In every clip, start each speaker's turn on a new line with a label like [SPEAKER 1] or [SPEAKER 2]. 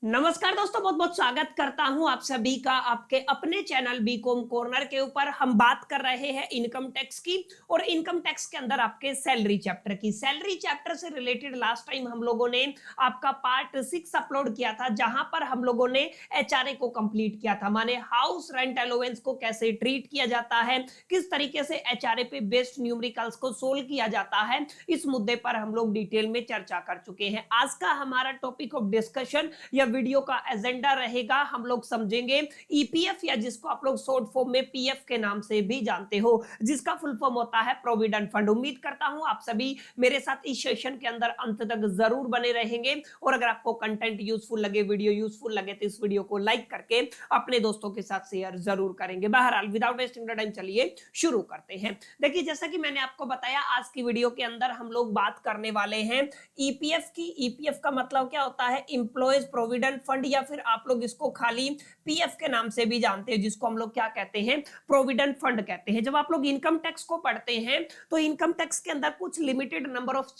[SPEAKER 1] नमस्कार दोस्तों, बहुत बहुत स्वागत करता हूं आप सभी का आपके अपने चैनल बीकॉम कॉर्नर के ऊपर। हम बात कर रहे हैं इनकम टैक्स की और इनकम टैक्स के अंदर आपके सैलरी चैप्टर की। सैलरी चैप्टर से रिलेटेड लास्ट टाइम हम लोगों ने आपका पार्ट 6 अपलोड किया था, जहां पर हम लोगों ने एचआरए को कंप्लीट किया था, माने हाउस रेंट अलाउंस को कैसे ट्रीट किया जाता है, किस तरीके से एचआरए पे बेस्ड न्यूमेरिकल्स को सोल्व किया जाता है। इस मुद्दे पर हम लोग डिटेल में चर्चा कर चुके हैं। आज का हमारा टॉपिक ऑफ डिस्कशन या वीडियो का एजेंडा रहेगा, हम लोग समझेंगे ईपीएफ, या जिसको आप लोग शॉर्ट फॉर्म में पीएफ के नाम से भी जानते हो, जिसका फुल फॉर्म होता है प्रोविडेंट फंड। उम्मीद करता हूं आप सभी मेरे साथ इस सेशन के अंदर अंत तक जरूर बने रहेंगे, और अगर आपको कंटेंट यूजफुल लगे, वीडियो यूजफुल लगे, तो इस वीडियो को लाइक करके अपने दोस्तों के साथ शेयर जरूर करेंगे। बहरहाल विदाउट वेस्टिंग टाइम चलिए शुरू करते हैं। देखिए, जैसा कि मैंने आपको बताया, आज की वीडियो के अंदर हम लोग बात करने वाले हैं ईपीएफ की। ईपीएफ का मतलब क्या होता है? इंप्लॉयज प्रोविडेंट फंड, या फिर आप लोग इसको खाली पीएफ के नाम से भी जानते हैं, जिसको हम लोग क्या कहते हैं? प्रोविडेंट फंड कहते हैं। जब आप लोग इनकम टैक्स को पढ़ते हैं तो इनकम टैक्स के अंदर कुछ लिमिटेड नंबर ऑफ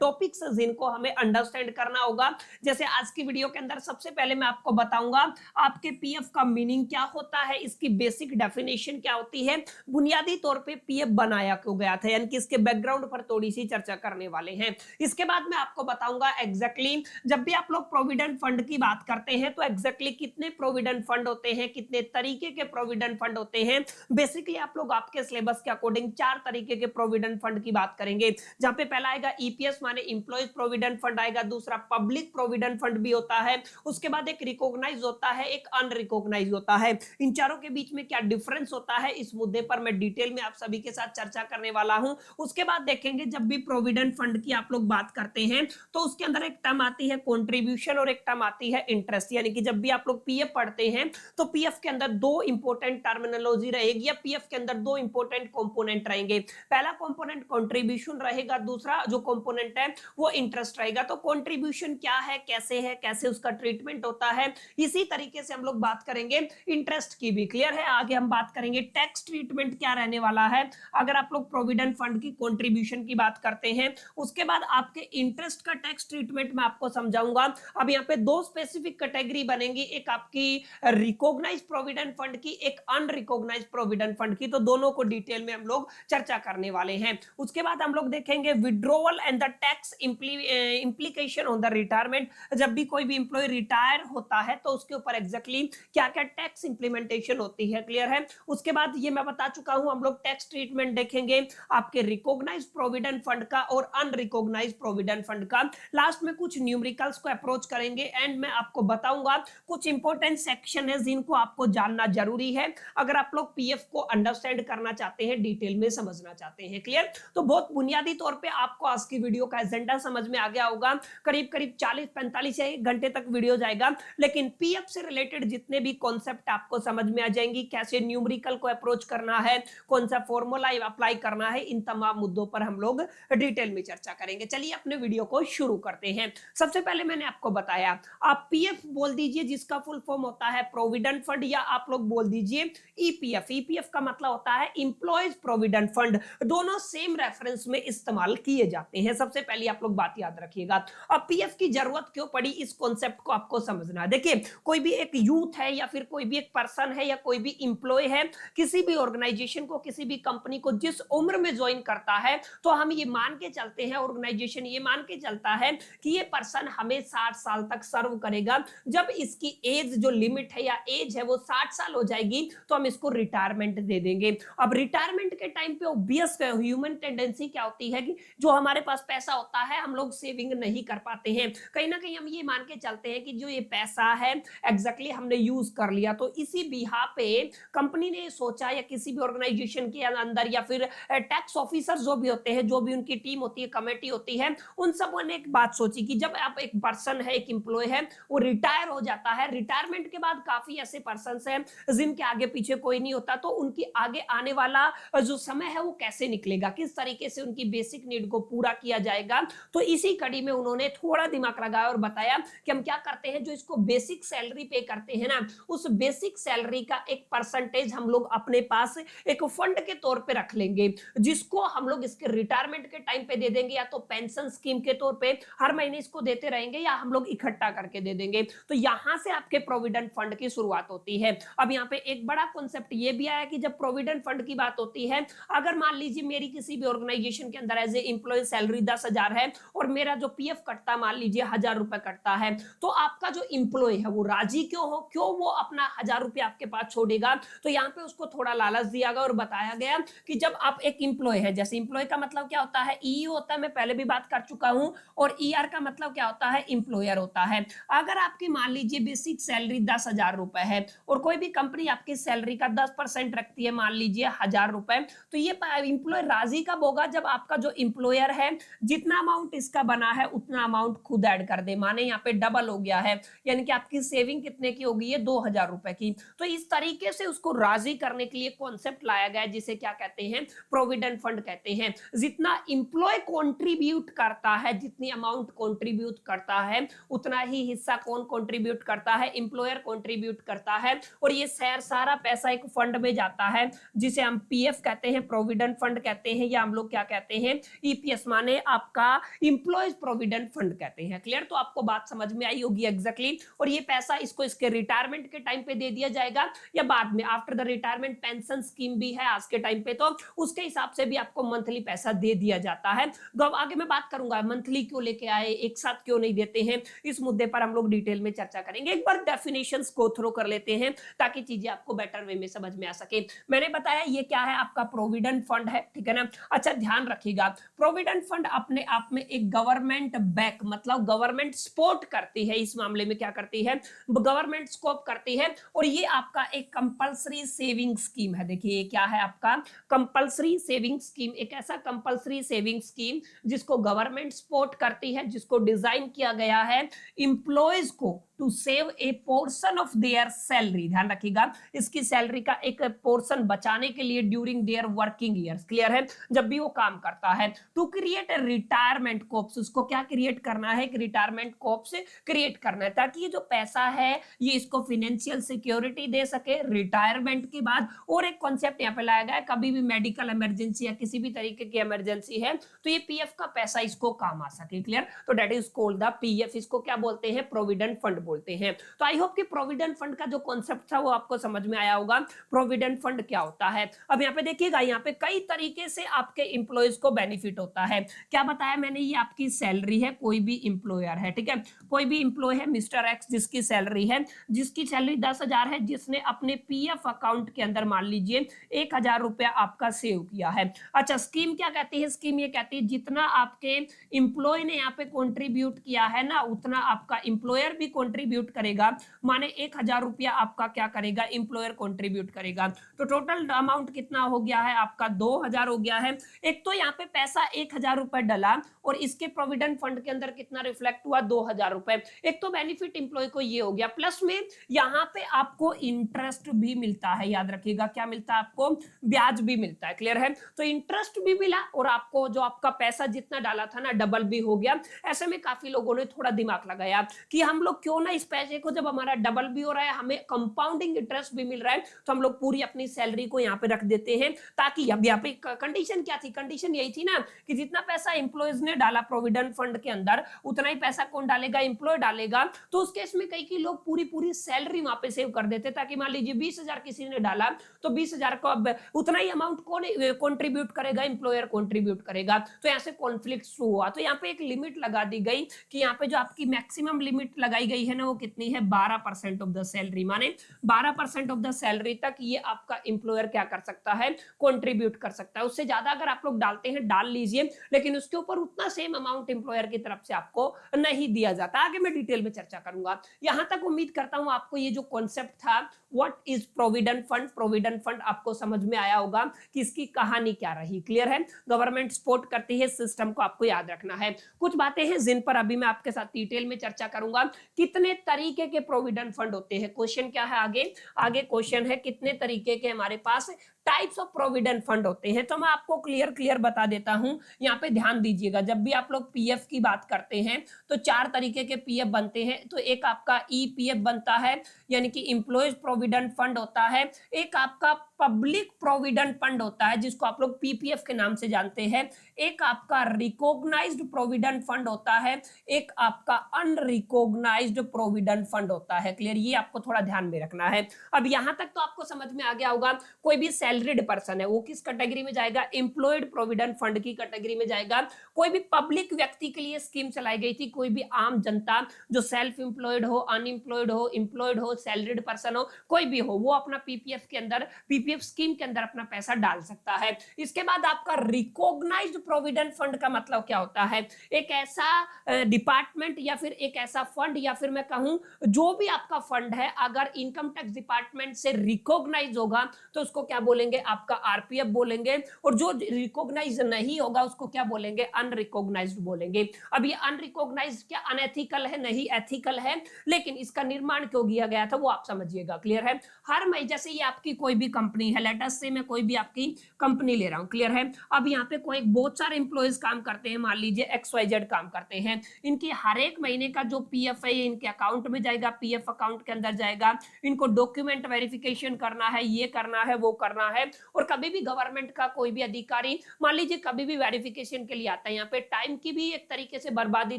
[SPEAKER 1] टॉपिक्स जिनको हमें अंडरस्टैंड करना होगा। जैसे आज की वीडियो के अंदर सबसे पहले मैं आपको बताऊंगा आपके पीएफ का मीनिंग क्या होता है, इसकी बेसिक डेफिनेशन क्या होती है, बुनियादी तौर पे पीएफ बनाया क्यों गया था, यानी कि इसके बैकग्राउंड पर थोड़ी सी चर्चा करने वाले हैं। इसके बाद मैं आपको बताऊंगा एग्जैक्टली जब भी आप लोग प्रोविडेंट फंड की बात करते हैं तो एग्जैक्टली कितने प्रोविडेंट फंड होते हैं, कितने तरीके के प्रोविडेंट फंड होते हैं। बेसिकली आप लोग आपके सिलेबस के अकॉर्डिंग 4 तरीके के प्रोविडेंट फंड की बात करेंगे, जहां पे पहला आएगा ईपीएस माने इंप्लॉयज प्रोविडेंट फंड आएगा, दूसरा पब्लिक प्रोविडेंट फंड भी होता है, उसके बाद एक रिकॉग्नाइज होता है, एक अनरिकॉग्नाइज होता है। इन चारों के बीच में क्या डिफरेंस होता है, इस मुद्दे पर मैं डिटेल में आप सभी के साथ चर्चा करने वाला हूं। उसके बाद देखेंगे जब भी प्रोविडेंट फंड की आप लोग बात करते हैं तो उसके अंदर एक टर्म आती है कंट्रीब्यूशन और एक टर्म आती है इंटरेस्ट, यानी कि जब भी आप लोग पीएफ पढ़ते हैं तो पीएफ के अंदर दो इंपॉर्टेंट टर्मिनोलॉजी रहेगी, या पीएफ के अंदर दो इंपॉर्टेंट कंपोनेंट रहेंगे। पहला कंपोनेंट कंट्रीब्यूशन रहेगा, दूसरा जो कंपोनेंट है वो इंटरेस्ट रहेगा। तो कंट्रीब्यूशन क्या है, कैसे उसका ट्रीटमेंट होता है, इसी तरीके से हम लोग बात करेंगे इंटरेस्ट की भी। क्लियर है? आगे हम बात करेंगे टैक्स ट्रीटमेंट क्या रहने वाला है अगर आप लोग प्रोविडेंट फंड की कंट्रीब्यूशन की बात करते हैं। उसके बाद आपके इंटरेस्ट का टैक्स ट्रीटमेंट मैं आपको समझाऊंगा। अब यहाँ पे दो स्पेसिफिक कैटेगरी बनेंगी, एक आपकी रिकॉग्नाइज प्रोविडेंट फंड की, एक अनरिकॉग्नाइज प्रोविडेंट फंड की। तो दोनों को डिटेल में हम लोग चर्चा करने वाले हैं। उसके बाद हम लोग देखेंगे withdrawal and the tax implication on the retirement. जब भी कोई भी इंप्लॉय रिटायर होता है तो उसके ऊपर एग्जैक्टली क्या क्या टैक्स इंप्लीमेंटेशन होती है। क्लियर है? उसके बाद ये मैं बता चुका हूं, हम लोग टैक्स ट्रीटमेंट देखेंगे आपके रिकॉग्नाइज प्रोविडेंट फंड का और अनरिकॉग्नाइज प्रोविडेंट फंड का। लास्ट में कुछ न्यूमेरिकल्स को अप्रोच करेंगे एंड मैं आपको बताऊंगा कुछ इंपॉर्टेंट सेक्शन है जिनको आपको जानना जरूरी है अगर आप लोग पीएफ को अंडरस्टैंड करना चाहते हैं, डिटेल में समझना चाहते हैं। क्लियर? तो बहुत बुनियादी तौर पे आपको आज की वीडियो का एजेंडा समझ में आ गया होगा। करीब करीब 40-45 या 1 घंटे तक वीडियो जाएगा, लेकिन पीएफ से रिलेटेड जितने भी कॉन्सेप्ट आपको समझ में आ जाएंगी, कैसे न्यूमेरिकल को अप्रोच करना है, कौन सा फॉर्मूला अप्लाई करना है, इन तमाम मुद्दों पर हम लोग डिटेल में चर्चा करेंगे। चलिए अपने वीडियो को शुरू करते हैं। सबसे पहले मैंने आपको बताया आप पीएफ बोल दीजिए जिसका फुल फॉर्म होता है प्रोविडेंट फंड, या आप लोग बोल दीजिए ईपीएफ। ईपीएफ का मतलब होता है इंप्लॉयज प्रोविडेंट फंड। दोनों सेम रेफरेंस में इस्तेमाल किए जाते हैं। सबसे पहले आप लोग बात याद रखिएगा। अब पीएफ की जरूरत क्यों पड़ी, इस कॉन्सेप्ट को आपको समझना है। देखिए, कोई भी एक यूथ है या फिर कोई भी एक पर्सन है या कोई भी इंप्लॉय है, किसी भी ऑर्गेनाइजेशन को, किसी भी कंपनी को जिस उम्र में ज्वाइन करता है, तो हम ये मान के चलते हैं, ऑर्गेनाइजेशन ये मान के चलता है कि ये पर्सन हमें 60 साल तक सर्व करेगा। जब इसकी एज जो लिमिट है या एज है वो 60 साल हो जाएगी तो हम इसको रिटायरमेंट दे देंगे। अब रिटायरमेंट के टाइम पे ऑब्वियस ह्यूमन टेंडेंसी क्या होती है कि जो हमारे पास पैसा होता है हम लोग सेविंग नहीं कर पाते हैं। कहीं ना कहीं हम ये मान के चलते हैं कि जो ये पैसा है एग्जैक्टली हमने यूज कर लिया। तो इसी बिहा पे कंपनी ने सोचा, या किसी भी ऑर्गेनाइजेशन के अंदर, या फिर टैक्स ऑफिसर जो भी होते हैं, जो भी उनकी टीम होती है, कमेटी होती है, उन सबों ने एक बात सोची कि जब आप एक पर्सन है, एक इंप्लॉय है, वो रिटायर हो जाता है, रिटायरमेंट के बाद काफी ऐसे पर्सन हैं जिनके आगे पीछे कोई नहीं होता, तो उनकी आगे आने वाला जो समय है वो कैसे निकलेगा, किस तरीके से उनकी बेसिक नीड को पूरा किया जाएगा। तो इसी कड़ी में उन्होंने थोड़ा दिमाग लगाया और बताया कि हम क्या करते हैं, जो इसको बेसिक सैलरी पे करते हैं ना, उस बेसिक सैलरी का एक परसेंटेज हम लोग अपने पास एक फंड के तौर पे रख लेंगे, जिसको हम लोग इसके रिटायरमेंट के टाइम पे दे देंगे, या तो पेंशन स्कीम के तौर पे हर महीने इसको देते रहेंगे, या हम लोग इकट्ठा करके दे दे देंगे। तो यहां से आपके प्रोविडेंट फंड की शुरुआत होती है। अब यहाँ पे एक बड़ा कॉन्सेप्ट ये भी आया कि जब प्रोविडेंट फंड की बात होती है, अगर मान लीजिए मेरी किसी भी ऑर्गेनाइजेशन के अंदर एज ए एम्प्लॉय सैलरी 10,000 है और मेरा जो पीएफ कटता मान लीजिए 1,000 रुपए कटता है, तो आपका जो एम्प्लॉय है वो राजी क्यों हो, क्यों वो अपना 1,000 रुपए आपके पास छोड़ेगा? तो यहाँ पे उसको थोड़ा लालच दिया गया और बताया गया कि जब आप एक एम्प्लॉय है, जैसे एम्प्लॉय का मतलब क्या होता है, ईयू होता है, मैं पहले भी बात कर चुका हूं, और ईआर का मतलब क्या होता है, एम्प्लॉयर होता है। अगर आपकी मान लीजिए बेसिक सैलरी 10,000 रुपए है और कोई भी कंपनी आपकी सैलरी का 10% रखती है, मान लीजिए 1,000 रुपए, तो ये एम्प्लॉय राजी कब होगा, जब आपका जो एम्प्लॉयर है जितना अमाउंट इसका बना है उतना अमाउंट खुद ऐड कर दे, माने यहाँ पे डबल हो गया है, यानी कि आपकी सेविंग कितने की होगी, ये 2,000 रुपए की। तो इस तरीके से उसको राजी करने के लिए कॉन्सेप्ट लाया गया जिसे क्या कहते हैं, प्रोविडेंट फंड कहते हैं। जितना एम्प्लॉय कंट्रीब्यूट करता है, जितनी अमाउंट कंट्रीब्यूट करता है, उतना ही हिस्सा कौन कंट्रीब्यूट करता है, एम्प्लॉयर कंट्रीब्यूट करता है, और ये सारा पैसा एक फंड में जाता है जिसे हम पीएफ कहते हैं, प्रोविडेंट फंड कहते हैं, या हम लोग क्या कहते हैं, ईपीएस माने आपका एम्प्लॉयज प्रोविडेंट फंड कहते हैं। क्लियर? तो आपको बात समझ में आई होगी एग्जैक्टली। और ये पैसा इसको इसके रिटायरमेंट के टाइम पे दे दिया जाएगा या बाद में, after the retirement pension scheme भी है आज के टाइम पे, तो उसके हिसाब से भी आपको मंथली पैसा दे दिया जाता है। आगे मैं बात करूंगा मंथली क्यों लेके आए, एक साथ क्यों नहीं देते हैं, इस मुद्दे पर हम लोग डिटेल में चर्चा करेंगे। एक बार डेफिनेशंस को थ्रो कर लेते हैं ताकि चीजें आपको बेटर वे में समझ में आ सके। मैंने बताया ये क्या है, आपका प्रोविडेंट फंड है, ठीक है ना। अच्छा ध्यान रखिएगा, प्रोविडेंट फंड अपने आप में एक गवर्नमेंट बैक, मतलब गवर्नमेंट सपोर्ट करती है, इस मामले में क्या करती है, गवर्नमेंट स्कोप करती है, और ये आपका एक कंपलसरी सेविंग स्कीम है। देखिए ये क्या है, आपका कंपलसरी सेविंग स्कीम, एक ऐसा कंपलसरी सेविंग स्कीम जिसको गवर्नमेंट सपोर्ट करती है, जिसको डिजाइन किया गया है एम्प्लॉयज को to save a portion of their salary. ध्यान रखिएगा, इसकी सैलरी का एक पोर्शन बचाने के लिए during their working years, clear है, जब भी वो काम करता है, to create a retirement corpus. उसको क्या क्रिएट करना है, एक रिटायरमेंट कोप्स क्रिएट करना है, ताकि ये जो पैसा है ये इसको फाइनेंशियल सिक्योरिटी दे सके रिटायरमेंट के बाद। और एक कॉन्सेप्ट यहाँ पे लाया गया है, कभी भी मेडिकल इमरजेंसी या किसी भी तरीके की इमरजेंसी है तो ये पीएफ का पैसा इसको काम आ सके। क्लियर? तो that is called the PF. इसको क्या बोलते हैं, प्रोविडेंट फंड बोलते हैं। तो आई होप कि प्रोविडेंट फंड का जो कॉन्सेप्ट था वो आपको समझ में आया होगा, प्रोविडेंट फंड क्या होता है। अब यहाँ पे देखिएगा, यहाँ पे कई तरीके से आपके इंप्लॉयज को बेनिफिट होता है। क्या बताया मैंने, ये आपकी सैलरी है, कोई भी इंप्लॉयर है, ठीक है, कोई भी इंप्लॉय है, मिस्टर एक्स जिसकी सैलरी है, जिसकी सैलरी 10,000 है, जिसने अपने पीएफ अकाउंट के अंदर मान लीजिए 1,000 रुपया आपका सेव किया है। अच्छा, स्कीम क्या कहती है, स्कीम ये कहती है जितना आपके इंप्लॉय ने यहाँ पे कंट्रीब्यूट किया है ना, उतना आपका इंप्लॉयर भी कंट्रीब्यूट करेगा, माने 1,000 रुपया आपका क्या करेगा, इंप्लॉयर कंट्रीब्यूट करेगा। तो टोटल अमाउंट कितना हो गया है आपका, 2,000 हो गया है। एक तो यहाँ पे पैसा 1,000 रुपए डला और इसके प्रोविडेंट फंड के अंदर कितना रिफ्लेक्ट हुआ, 2,000 रुपए। एक तो बेनिफिट इंप्लॉय को ये हो गया, प्लस में यहाँ पे आपको इंटरेस्ट भी मिलता है, याद रखिएगा क्या मिलता है आपको, ब्याज भी मिलता है। क्लियर है? तो इंटरेस्ट भी मिला और आपको जो आपका पैसा जितना डाला था ना डबल भी हो गया। ऐसे में काफी लोगों ने थोड़ा दिमाग लगाया कि हम लोग क्यों ना इस पैसे को, जब हमारा डबल भी हो रहा है, हमें कंपाउंडिंग इंटरेस्ट भी मिल रहा है, तो हम लोग पूरी अपनी सैलरी को यहाँ पे रख देते हैं, ताकि अब यहाँ पे कंडीशन क्या थी, कंडीशन यही थी ना कि जितना पैसा इंप्लॉयज ने डाला प्रोविडेंट फंड के अंदर उतना ही पैसा कौन डालेगा, इंप्लॉय डालेगा। तो उस केस में कई लोग पूरी पूरी सैलरी वहां पे सेव कर देते, ताकि मान लीजिए 20,000 किसी ने डाला तो 20,000 को अब उतना ही अमाउंट कौन कंट्रीब्यूट करेगा, इंप्लॉयर कंट्रीब्यूट करेगा। तो यहाँ से कॉन्फ्लिक्ट शुरू हुआ। तो यहाँ पे एक लिमिट लगा दी गई कि यहाँ पे जो आपकी मैक्सिमम लिमिट लगाई गई है ना वो कितनी है, 12% ऑफ द सैलरी, माने 12% ऑफ द सैलरी तक ये आपका इंप्लॉयर क्या कर सकता है, कंट्रीब्यूट कर सकता है। उससे ज्यादा अगर आप लोग डालते हैं डाल लीजिए, लेकिन उसके ऊपर उतना सेम अमाउंट इंप्लॉयर की तरफ से आपको नहीं दिया जाता। आगे मैं डिटेल में चर्चा करूंगा। यहां तक उम्मीद करता हूं आपको ये जो कॉन्सेप्ट था what is provident fund, provident fund आपको समझ में आया होगा कि इसकी कहानी क्या रही। क्लियर है? गवर्नमेंट सपोर्ट करती है सिस्टम को, आपको याद रखना है। कुछ बातें हैं जिन पर अभी मैं आपके साथ डिटेल में चर्चा करूंगा। कितने तरीके के प्रोविडेंट फंड होते हैं, क्वेश्चन क्या है आगे क्वेश्चन है कितने तरीके के हमारे पास टाइप्स ऑफ प्रोविडेंट फंड होते हैं। तो मैं आपको क्लियर बता देता हूं, यहाँ पे ध्यान दीजिएगा। जब भी आप लोग पीएफ की बात करते हैं तो 4 तरीके के पीएफ बनते हैं। तो एक आपका ईपीएफ बनता है, यानी कि एम्प्लॉयज प्रोविडेंट फंड होता है। एक आपका पब्लिक प्रोविडेंट फंड होता है जिसको आप लोग पीपीएफ के नाम से जानते हैं। एक आपका रिकॉग्नाइज्ड प्रोविडेंट फंड होता है, एक आपका अनरिकॉग्नाइज्ड प्रोविडेंट फंड होता है। क्लियर, ये आपको थोड़ा ध्यान में रखना है। अब यहां तक तो आपको समझ में आ गया होगा। कोई भी सैलरीड पर्सन है वो किस कैटेगरी में जाएगा, एम्प्लॉयड प्रोविडेंट फंड की कैटेगरी में जाएगा। कोई भी पब्लिक व्यक्ति के लिए स्कीम चलाई गई थी, कोई भी आम जनता जो सेल्फ एम्प्लॉयड हो, अनएम्प्लॉयड हो, एम्प्लॉयड हो, सैलरीड पर्सन हो, कोई भी हो, वो अपना पीपीएफ के अंदर, पीपीएफ स्कीम के अंदर अपना पैसा डाल सकता है। इसके बाद आपका रिकॉग्नाइज्ड प्रोविडेंट फंड का मतलब क्या होता है, एक ऐसा डिपार्टमेंट या फिर एक ऐसा फंड, या फिर मैं कहूं जो भी आपका फंड है, अगर इनकम टैक्स डिपार्टमेंट से रिकॉग्नाइज होगा तो उसको क्या बोलेंगे, आपका आरपीएफ बोलेंगे। और जो रिकॉग्नाइज नहीं होगा उसको क्या बोलेंगे, अनरिकॉग्नाइज्ड बोलेंगे। अब ये अनरिकॉग्नाइज्ड क्या अनएथिकल है, नहीं एथिकल है, लेकिन इसका निर्माण क्यों किया गया था वो आप समझिएगा। क्लियर है, हर महीने जैसे ये आपकी कोई भी कंपनी है, लेट अस से मैं कोई भी आपकी कंपनी ले रहा हूं। क्लियर है, अब यहाँ पे कोई बहुत सारे एम्प्लॉयज काम करते हैं, मान लीजिए XYZ काम करते हैं, इनकी हर एक महीने का जो पीएफ है इनके अकाउंट में जाएगा, पीएफ अकाउंट के अंदर जाएगा, इनको डॉक्यूमेंट वेरिफिकेशन करना है, ये करना है, वो करना है। और कभी भी गवर्नमेंट का कोई भी अधिकारी मान लीजिए कभी भी वेरिफिकेशन के लिए आता है, यहाँ पे टाइम की भी एक तरीके से बर्बादी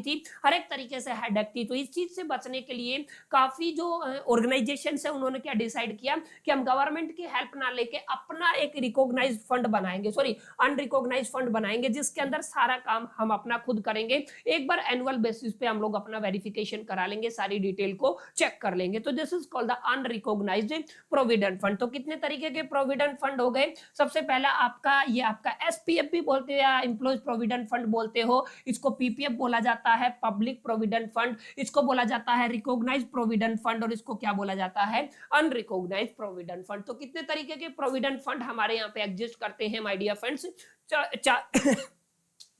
[SPEAKER 1] थी, हर एक तरीके से हेडेक थी। तो इस चीज से बचने के लिए काफी जो ऑर्गेनाइजेशन है उन्होंने क्या डिसाइड किया कि हम गवर्नमेंट की हेल्प ना लेके अपना एक रिकॉग्नाइज्ड फंड बनाएंगे, सॉरी अनरिकॉग्नाइज्ड फंड बनाएंगे, जिसके अंदर सारा काम हम अपना खुद करेंगे। एक बार एनुअल बेसिस पे हम लोग अपना वेरिफिकेशन करा लेंगे, सारी डिटेल को चेक कर लेंगे। तो this is called the unrecognised provident fund. तो कितने तरीके के प्रोविडेंट फंड हो गए, सबसे पहला आपका ये आपका एसपीएफ भी बोलते हो या एम्प्लॉयज प्रोविडेंट फंड बोलते हो, इसको पीपीएफ बोला जाता है, पब्लिक प्रोविडेंट फंड, इसको बोला जाता है रिकॉग्नाइज्ड प्रोविडेंट फंड, और इसको क्या बोला जाता है, अनरिकॉग्नाइज्ड प्रोविडेंट फंड। तो कितने तरीके के प्रोविडेंट फंड हमारे यहाँ पे एग्जिस्ट करते हैं माय डियर फ्रेंड्स,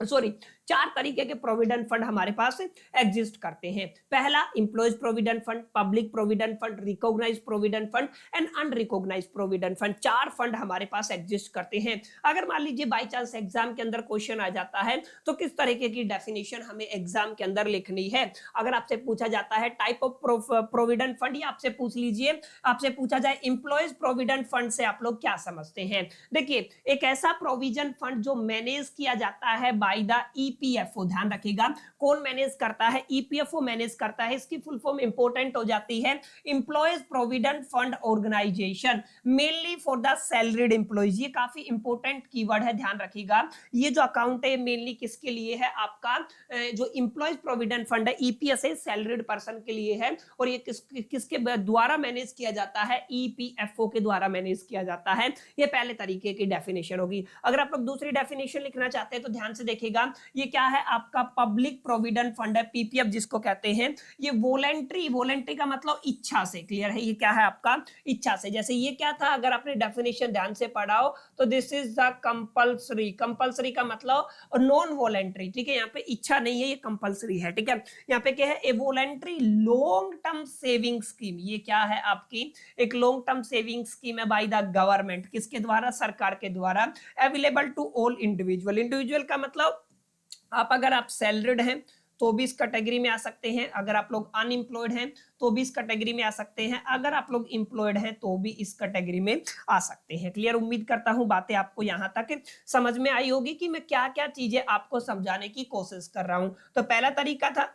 [SPEAKER 1] सॉरी 4 तरीके के प्रोविडेंट फंड हमारे पास एग्जिस्ट करते हैं। पहला employees provident fund, public provident fund, recognised provident fund and unrecognised provident fund, 4 fund हमारे पास एग्जिस्ट करते हैं। अगर मान लीजिए बाय चांस एग्जाम के अंदर क्वेश्चन आ जाता है तो किस तरीके की डेफिनेशन हमें एग्जाम के अंदर लिखनी है, अगर आपसे पूछा जाता है टाइप ऑफ प्रोविडेंट फंड, या आपसे पूछ लीजिए, आपसे पूछा जाए एम्प्लॉयज प्रोविडेंट फंड से आप लोग क्या समझते हैं। देखिए एक ऐसा प्रोविजन फंड जो मैनेज किया जाता है बाय द ईपीएफओ, ध्यान रखिएगा कौन मैनेज करता है, ईपीएफओ मैनेज करता है। इसकी फुल फॉर्म इंपॉर्टेंट हो जाती है employees provident fund organisation, mainly for the salaried employees. ये काफी इंपॉर्टेंट कीवर्ड है, ध्यान रखिएगा। ये जो अकाउंट है मेनली किसके लिए है, आपका जो एम्प्लॉयज प्रोविडेंट फंड है ईपीएस है, सैलरीड पर्सन के लिए है, और ये किसके द्वारा मैनेज किया जाता है, ईपीएफओ के द्वारा मैनेज किया जाता है। ये पहले तरीके की डेफिनेशन होगी। अगर आप लोग दूसरी डेफिनेशन लिखना चाहते हैं तो ध्यान से देखिएगा, ये क्या है, आपका पब्लिक प्रोविडेंट फंड है, पीपीएफ जिसको कहते हैं। ये वॉलेंट्री, वॉलेंट्री का मतलब इच्छा से, क्लियर है, ये क्या है आपका इच्छा से। जैसे ये क्या था, अगर आपने डेफिनेशन ध्यान से पढ़ा हो तो this is the compulsory, compulsory का मतलब नॉन वॉलेंट्री, ठीक है, यहाँ पे इच्छा नहीं है, ये कंपल्सरी है, ठीक है। यहाँ पे क्या है, a voluntary long term saving scheme, ये क्या है आपकी एक लॉन्ग टर्म सेविंग स्कीम है बाय द गवर्नमेंट, किसके द्वारा, सरकार के द्वारा, available to all individual. Individual का मतलब आप अगर आप सैलरीड हैं तो भी इस कैटेगरी में आ सकते हैं, अगर आप लोग अनएम्प्लॉयड हैं तो भी इस कैटेगरी में आ सकते हैं, अगर आप लोग एम्प्लॉयड हैं तो भी इस कैटेगरी में आ सकते हैं। क्लियर, उम्मीद करता हूं बातें आपको यहां तक समझ में आई होगी कि मैं क्या क्या चीजें आपको समझाने की कोशिश कर रहा हूं। तो पहला तरीका था,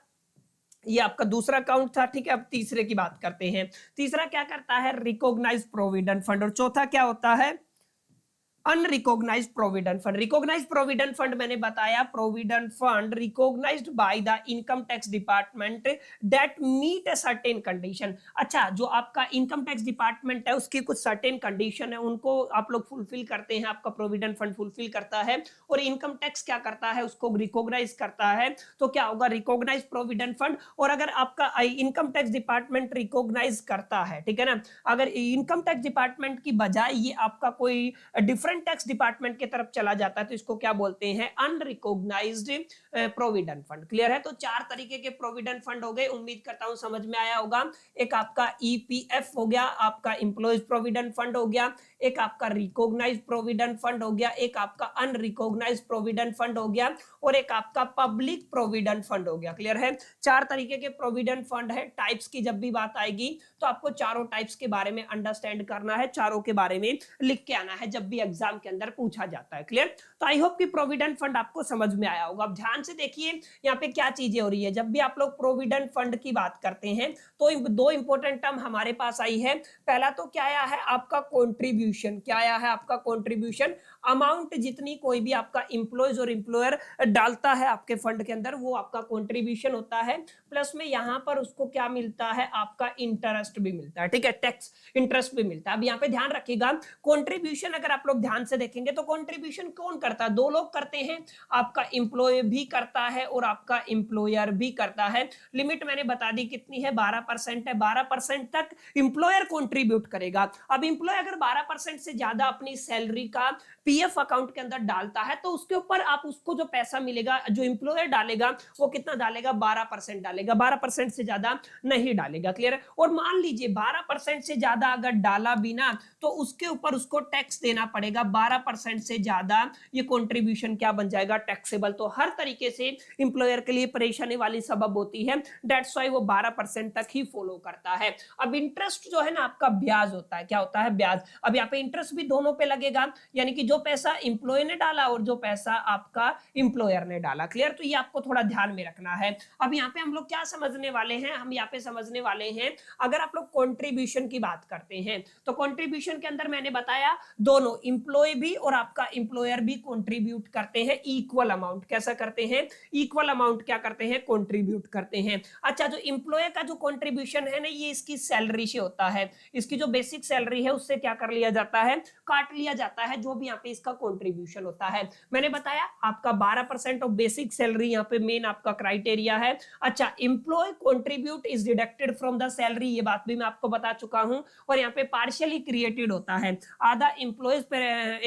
[SPEAKER 1] ये आपका दूसरा काउंट था, ठीक है। अब तीसरे की बात करते हैं। तीसरा क्या करता है, रिकॉग्नाइज्ड प्रोविडेंट फंड, और चौथा क्या होता है, unrecognised provident fund. Recognised provident fund मैंने बताया, provident fund recognised by the income tax department that meet a certain condition. अच्छा, जो आपका इनकम टैक्स डिपार्टमेंट है उसकी कुछ सर्टेन कंडीशन है, उनको आप लोग फुलफिल करते हैं, आपका प्रोविडेंट फंड फुलफिल करता है, और इनकम टैक्स क्या करता है, उसको रिकॉग्नाइज करता है। तो क्या होगा, रिकॉग्नाइज्ड प्रोविडेंट फंड। और अगर आपका इनकम टैक्स डिपार्टमेंट रिकॉग्नाइज करता है, ठीक है ना, अगर इनकम टैक्स डिपार्टमेंट की बजाय ये आपका कोई डिफरेंट टैक्स डिपार्टमेंट की तरफ चला जाता है तो इसको क्या बोलते हैं, अनरिकॉग्नाइज्ड प्रोविडेंट फंड। क्लियर है, तो 4 तरीके के प्रोविडेंट फंड हो गए, उम्मीद करता हूं समझ में आया होगा। एक आपका ईपीएफ हो गया, आपका एम्प्लॉयज प्रोविडेंट फंड हो गया, एक आपका रिकॉग्नाइज्ड प्रोविडेंट फंड हो गया, एक आपका अनरिकॉग्नाइज्ड प्रोविडेंट फंड हो गया, और एक आपका पब्लिक प्रोविडेंट फंड हो गया। क्लियर है, 4 तरीके के प्रोविडेंट फंड है। टाइप्स की जब भी बात आएगी तो आपको चारों टाइप्स के बारे में अंडरस्टैंड करना है, चारों के बारे में लिख के आना है जब भी एग्जाम के अंदर पूछा जाता है। क्लियर? तो आई होप कि प्रोविडेंट फंड आपको समझ में आया होगा। अब ध्यान से देखिए यहाँ पे क्या चीजें हो रही है। जब भी आप लोग प्रोविडेंट फंड की बात करते हैं तो दो इंपॉर्टेंट टर्म हमारे पास आई है। पहला तो क्या आया है आपका कॉन्ट्रीब्यूशन। क्या आया है आपका कॉन्ट्रीब्यूशन? अमाउंट जितनी कोई भी आपका इंप्लॉयज और इंप्लॉयर डालता है आपके फंड के अंदर वो आपका कॉन्ट्रीब्यूशन होता है। प्लस में यहाँ पर उसको क्या मिलता है? आपका इंटरेस्ट भी मिलता है। ठीक है, टैक्स इंटरेस्ट भी मिलता है। अब यहाँ पे ध्यान रखिएगा, कॉन्ट्रीब्यूशन अगर आप लोग ध्यान से देखेंगे तो कॉन्ट्रीब्यूशन कौन करता है? दो लोग करते हैं, आपका इंप्लॉय भी करता है और आपका इंप्लॉयर भी करता है। लिमिट मैंने बता दी कितनी है? 12% है। 12% तक इंप्लॉयर कॉन्ट्रीब्यूट करेगा। अब इंप्लॉय अगर 12% से ज्यादा अपनी सैलरी का पीएफ अकाउंट के अंदर डालता है तो उसके ऊपर आप उसको जो पैसा मिलेगा, जो इंप्लॉयर डालेगा वो कितना डालेगा? 12% डालेगा। 12% से ज्यादा नहीं डालेगा। क्लियर? और मान लीजिए 12% से ज्यादा अगर डाला भी ना तो उसके ऊपर उसको टैक्स देना पड़ेगा। 12% से ज्यादा ये कॉन्ट्रीब्यूशन क्या बन जाएगा? टैक्सेबल। तो हर तरीके से इंप्लॉयर के लिए परेशानी वाली सबब होती है। दैट्स व्हाई वो 12% तक ही फॉलो करता है। अब इंटरेस्ट जो है ना आपका ब्याज होता है। क्या होता है? ब्याज। अब यहाँ पे इंटरेस्ट भी दोनों पे लगेगा, यानी कि जो पैसा इंप्लॉय ने डाला और जो पैसा आपका इंप्लॉयर ने डाला। क्लियर? तो ये आपको थोड़ा ध्यान में रखना है। अब यहाँ पे हम लोग क्या समझने वाले हैं? हम यहाँ पे समझने वाले हैं, अगर आप लोग कॉन्ट्रीब्यूशन की बात करते हैं तो कॉन्ट्रीब्यूशन के अंदर मैंने बताया दोनों इंप्लॉय भी और आपका इंप्लॉयर भी कॉन्ट्रीब्यूट करते हैं इक्वल अमाउंट। कैसा करते हैं? इक्वल अमाउंट क्या करते हैं? कॉन्ट्रीब्यूट करते हैं। अच्छा, जो इंप्लॉय का जो कॉन्ट्रीब्यूशन है ना ये इसकी सैलरी से होता है। इसकी जो बेसिक सैलरी है उससे क्या कर लिया जाता है? काट लिया जाता है, जो भी यहाँ पे इसका कॉन्ट्रीब्यूशन होता है। मैंने बताया आपका 12% ऑफ बेसिक सैलरी यहाँ पे मेन आपका क्राइटेरिया है। अच्छा, employ contribute is deducted from the salary, ये बात भी मैं आपको बता चुका हूं। और यहाँ पे पार्शियली क्रिएटेड होता है, आधा इंप्लॉयज पे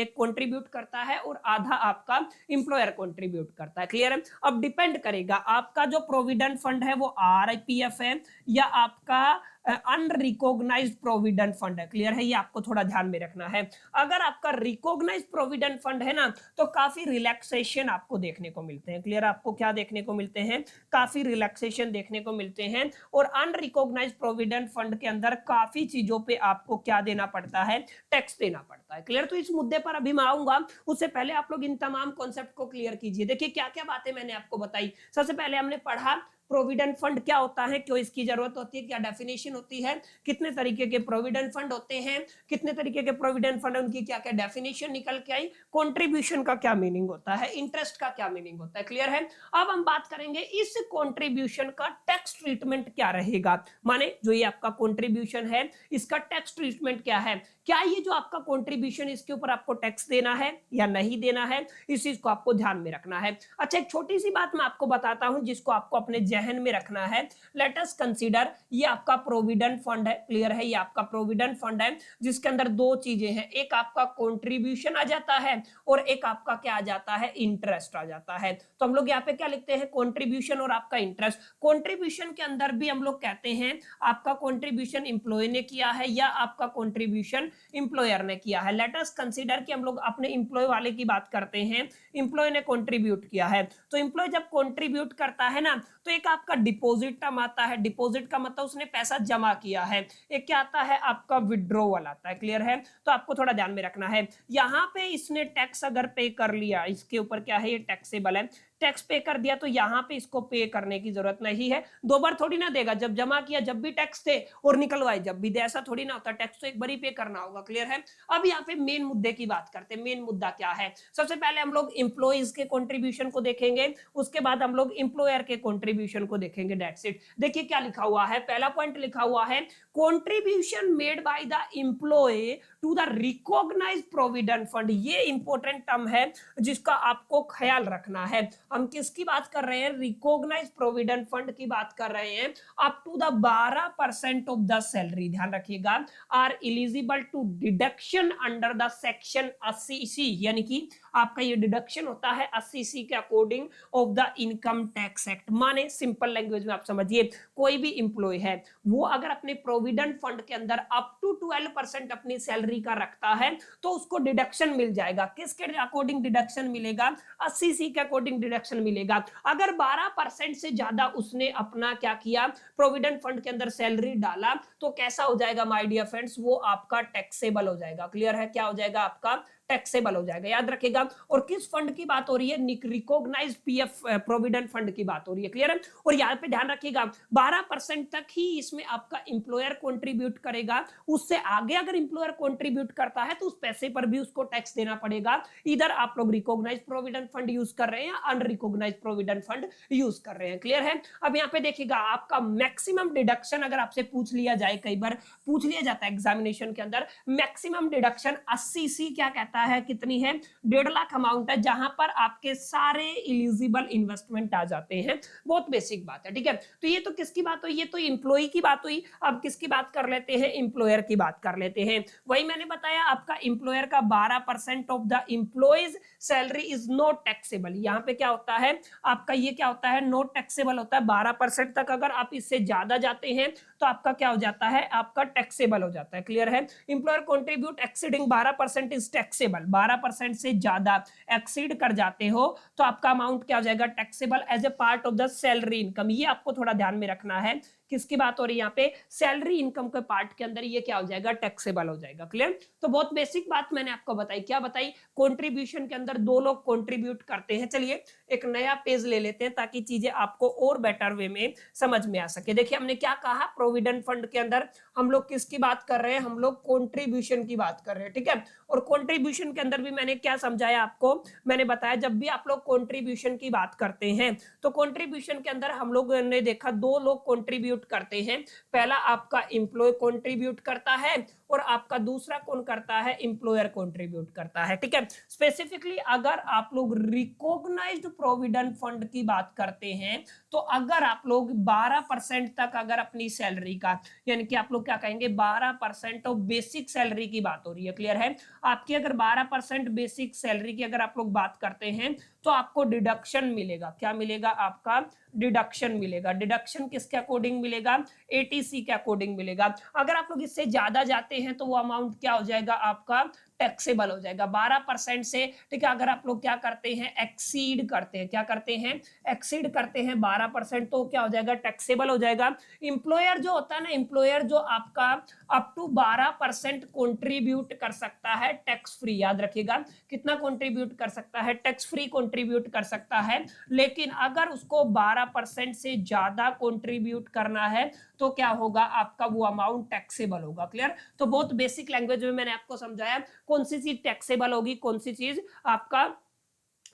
[SPEAKER 1] एक कॉन्ट्रीब्यूट करता है और आधा आपका इंप्लॉयर कॉन्ट्रीब्यूट करता है। क्लियर है? अब डिपेंड करेगा आपका जो प्रोविडेंट फंड है वो आरआईपीएफ है या आपका अनरिकॉग्नाइज्ड प्रोविडेंट फंड है। क्लियर है? ये आपको थोड़ा ध्यान में रखना है। अगर आपका रिकॉग्नाइज्ड प्रोविडेंट फंड है ना तो काफी रिलैक्सेशन आपको देखने को मिलते हैं। क्लियर? आपको क्या देखने को मिलते हैं? काफी रिलैक्सेशन देखने को मिलते हैं। और अनरिकॉग्नाइज्ड प्रोविडेंट फंड के अंदर काफी चीजों पे आपको क्या देना पड़ता है? टैक्स देना पड़ता है। क्लियर? तो इस मुद्दे पर अभी मैं आऊंगा, उससे पहले आप लोग इन तमाम कॉन्सेप्ट को क्लियर कीजिए। देखिए क्या क्या बातें मैंने आपको बताई। सबसे पहले हमने पढ़ा प्रोविडेंट फंड क्या होता है, क्यों इसकी जरूरत होती है, क्या डेफिनेशन होती है, कितने तरीके के प्रोविडेंट फंड होते हैं, कितने तरीके के प्रोविडेंट फंड, उनकी क्या क्या डेफिनेशन निकल के आई, कंट्रीब्यूशन का क्या मीनिंग होता है, इंटरेस्ट का क्या मीनिंग होता है। क्लियर है? अब हम बात करेंगे इस कंट्रीब्यूशन का टैक्स ट्रीटमेंट क्या रहेगा। माने जो ये आपका कंट्रीब्यूशन है इसका टैक्स ट्रीटमेंट क्या है। क्या ये जो आपका कंट्रीब्यूशन इसके ऊपर आपको टैक्स देना है या नहीं देना है, इस चीज को आपको ध्यान में रखना है। अच्छा, एक छोटी सी बात मैं आपको बताता हूं जिसको आपको अपने जहन में रखना है। लेट अस कंसीडर ये आपका प्रोविडेंट फंड है। क्लियर है? ये आपका प्रोविडेंट फंड है जिसके अंदर दो चीजें हैं, एक आपका कंट्रीब्यूशन आ जाता है और एक आपका क्या आ जाता है? इंटरेस्ट आ जाता है। तो हम लोग यहाँ पे क्या लिखते हैं? कंट्रीब्यूशन और आपका इंटरेस्ट। कंट्रीब्यूशन के अंदर भी हम लोग कहते हैं आपका कंट्रीब्यूशन इंप्लॉय ने किया है या आपका कंट्रीब्यूशन इंप्लॉयर ने किया है। लेट अस कंसीडर कि हम लोग अपने इंप्लॉय वाले की बात करते हैं, इंप्लॉय ने कंट्रीब्यूट किया है। तो इंप्लॉय जब कंट्रीब्यूट करता है ना तो एक आपका डिपॉजिट टर्म आता है। डिपॉजिट का मतलब उसने पैसा जमा किया है। एक क्या आता है? आपका विड्रॉवल आता है। क्लियर है? तो आपको थोड़ा ध्यान में रखना है। यहाँ पे इसने टैक्स अगर पे कर लिया, इसके ऊपर क्या है? ये टैक्सेबल है। टैक्स पे कर दिया तो यहाँ पे इसको पे करने की जरूरत नहीं है। दो बार थोड़ी ना देगा, जब जमा किया जब भी टैक्स दे और निकलवाए जब भी दे, ऐसा थोड़ी ना होता। टैक्स तो एक बार ही पे करना होगा। क्लियर है? अब यहाँ पे मेन मुद्दे की बात करते हैं। मेन मुद्दा क्या है? सबसे पहले हम लोग इंप्लॉइज के कंट्रीब्यूशन को देखेंगे, उसके बाद हम लोग इंप्लॉयर के कंट्रीब्यूशन को देखेंगे। That's it. देखिए क्या लिखा हुआ है, पहला पॉइंट लिखा हुआ है contribution made by the employ to the recognised provident fund. ये इंपॉर्टेंट टर्म है जिसका आपको ख्याल रखना है। हम किसकी बात कर रहे हैं? रिकॉग्नाइज्ड प्रोविडेंट फंड की बात कर रहे हैं। Up to the 12% of the salary, ध्यान रखिएगा, are eligible to deduction under the section 80C, यानी कि आपका ये डिडक्शन होता है 80C के according of the income tax act. माने सिंपल लैंग्वेज में आप समझिए, कोई भी इंप्लॉय है वो अगर अपने प्रोविडेंट फंड के अंदर अप टू 12% अपनी सैलरी का रखता है तो उसको डिडक्शन मिल जाएगा। किसके अकॉर्डिंग डिडक्शन मिलेगा? 80C के अकॉर्डिंग डिडक्शन मिलेगा। अगर 12% से ज्यादा उसने अपना क्या किया? प्रोविडेंट फंड के अंदर सैलरी डाला तो कैसा हो जाएगा माय डियर फ्रेंड्स? वो आपका टैक्सेबल हो जाएगा। क्लियर है? क्या हो जाएगा? आपका टैक्सेबल हो जाएगा, याद रखिएगा। और किस फंड की बात हो रही है, रिकॉग्नाइज्ड पीएफ प्रोविडेंट फंड की बात हो रही है, क्लियर है। और यहाँ पे ध्यान रखिएगा 12% तक ही इसमें आपका इंप्लॉयर कंट्रीब्यूट करेगा, उससे आगे अगर इंप्लॉयर कंट्रीब्यूट करता है तो उस पैसे पर भी उसको टैक्स देना पड़ेगा। इधर आप लोग रिकॉग्नाइज्ड प्रोविडेंट फंड यूज कर रहे हैं या अनरिकॉग्नाइज्ड प्रोविडेंट फंड यूज कर रहे हैं, क्लियर है। अब यहाँ पे देखिएगा आपका मैक्सिमम डिडक्शन अगर आपसे पूछ लिया जाए, कई बार पूछ लिया जाता है एग्जामिनेशन के अंदर, मैक्सिमम डिडक्शन 80C क्या कहता है, कितनी है, 1.5 लाख अमाउंट है, जहां पर आपके सारे इलिजिबल इन्वेस्टमेंट आ जाते हैं। बहुत बेसिक बात है, ठीक है। तो ये तो किसकी बात हुई, ये तो इंप्लॉई की बात हुई। अब किसकी बात कर लेते हैं, इंप्लॉयर की बात कर लेते हैं। वही मैंने बताया आपका इंप्लॉयर का 12% of the employees salary is not taxable. यहाँ पे क्या होता है आपका, ये क्या होता है, नॉट टैक्सेबल होता है 12% तक। अगर आप इससे ज्यादा जाते हैं तो आपका क्या हो जाता है, आपका टैक्सेबल हो जाता है, क्लियर है। Employer contribute exceeding 12% is taxable, 12% से ज्यादा एक्सीड कर जाते हो तो आपका अमाउंट क्या हो जाएगा, taxable as a part of the salary income. ये आपको थोड़ा ध्यान में रखना है, किसकी बात हो रही है यहाँ पे, सैलरी इनकम के पार्ट के अंदर ये क्या हो जाएगा, टैक्सेबल हो जाएगा, क्लियर। तो बहुत बेसिक बात मैंने आपको बताई, क्या बताई, कंट्रीब्यूशन के अंदर दो लोग कंट्रीब्यूट करते हैं। चलिए एक नया पेज ले लेते हैं ताकि चीजें आपको और बेटर वे में समझ में आ सके। देखिए हमने क्या कहा, प्रोविडेंट फंड के अंदर हम लोग किसकी बात कर रहे हैं, हम लोग कंट्रीब्यूशन की बात कर रहे हैं, ठीक है। और कंट्रीब्यूशन के अंदर भी मैंने क्या समझाया आपको, मैंने बताया जब भी आप लोग कंट्रीब्यूशन की बात करते हैं तो कंट्रीब्यूशन के अंदर हम लोग ने देखा दो लोग कंट्रीब्यूट करते हैं। पहला आपका एम्प्लॉय कंट्रीब्यूट करता है और आपका दूसरा कौन करता है, एम्प्लॉयर कंट्रीब्यूट करता है, ठीक है। स्पेसिफिकली अगर आप लोग रिकॉग्नाइज्ड प्रोविडेंट फंड की बात करते हैं तो अगर आप लोग 12% तक अगर अपनी सैलरी का, यानी कि आप लोग क्या कहेंगे, 12% ऑफ बेसिक सैलरी की बात हो रही है, क्लियर है। आपकी अगर 12% बेसिक सैलरी की अगर आप लोग बात करते हैं तो आपको डिडक्शन मिलेगा, क्या मिलेगा, आपका डिडक्शन मिलेगा। डिडक्शन किसके अकॉर्डिंग मिलेगा, एटीसी के अकॉर्डिंग मिलेगा। अगर आप लोग इससे ज्यादा जाते हैं तो वो अमाउंट क्या हो जाएगा, आपका टैक्सेबल हो जाएगा 12% से, ठीक है। अगर आप लोग क्या करते हैं, एक्सीड करते हैं, क्या करते हैं, एक्सीड करते हैं 12%, तो क्या हो जाएगा, टैक्सेबल हो जाएगा। इंप्लॉयर जो होता है ना, इंप्लॉयर जो आपका अप टू 12% कंट्रीब्यूट कर सकता है टैक्स फ्री, याद रखिएगा कितना कंट्रीब्यूट कर सकता है, टैक्स फ्री कंट्रीब्यूट कर सकता है। लेकिन अगर उसको 12% से ज्यादा कंट्रीब्यूट करना है तो क्या होगा, आपका वो अमाउंट टैक्सेबल होगा, क्लियर। तो बहुत बेसिक लैंग्वेज में मैंने आपको समझाया कौन सी चीज टैक्सेबल होगी, कौन सी चीज आपका